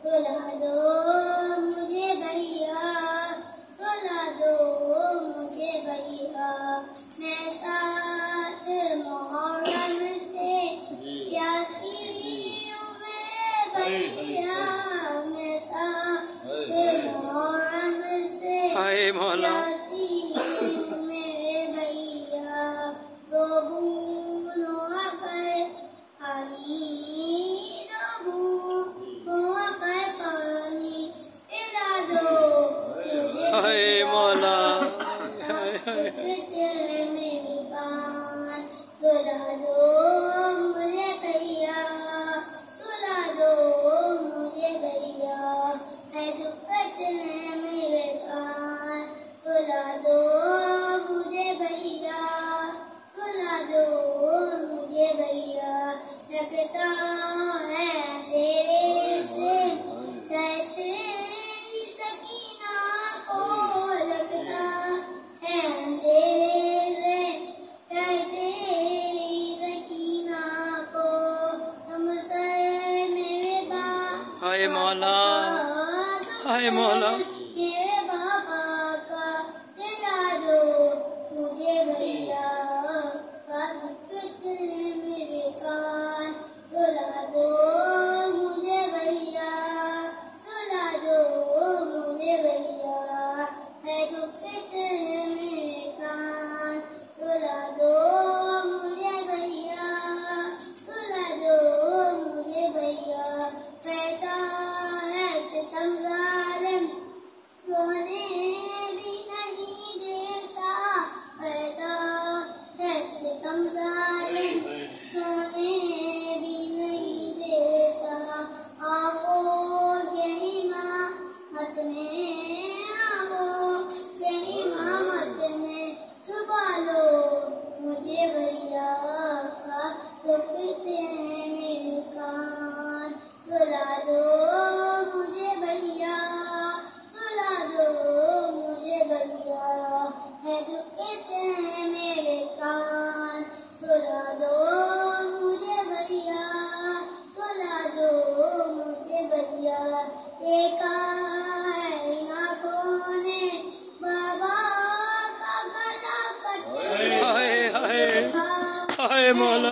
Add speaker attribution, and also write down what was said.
Speaker 1: सुला दो मुझे भैया, सुला दो मुझे भैया। मैं साथ मुहर्रम से प्यासी हूँ मेरे भैया, मैं साथ मुहर्रम से प्यासी हूँ मेरे भैया। तो बूंद होकर पानी, तो बूंद होकर पानी पिला दो मुझे भैया। मेरी बात सुला दो मुझे भैया, सुला दो मुझे भैया। है दुखत है मेरे कान, सुला दो मुझे भैया, सुला दो मुझे भैया। लगता है अंधेरे से रहते सकीना को, लगता है अंधेरे से रहते सकीना को। तुम सर मेरे बाबा,
Speaker 2: हाय मौला, हाय मौला।
Speaker 1: मेरे बाबा का दिला दो मुझे भैया। मेरे कान सुला दो मुझे भैया, सुला दो मुझे भैया। है दुखत है मेरे कान, सुला दो मुझे भैया, सुला दो मुझे भैया। कहता है सितम ज़ालिम सोने भी नहीं देता, कहता है सितम ज़ालिम सोने भी नहीं देता। आओ के इमामत में, आओ के इमामत में छुपा लो मुझे भैया। दुखते हैं मेरे कान, सुला दो मुझे भैया, सुला दो मुझे भैया। है दुखते हैं मेरे कान, सुला दो मुझे भैया, सुला दो मुझे भैया। देखा है इन आँखों ने बाबा का गला कटे,
Speaker 2: हाय हाय हाय मौला।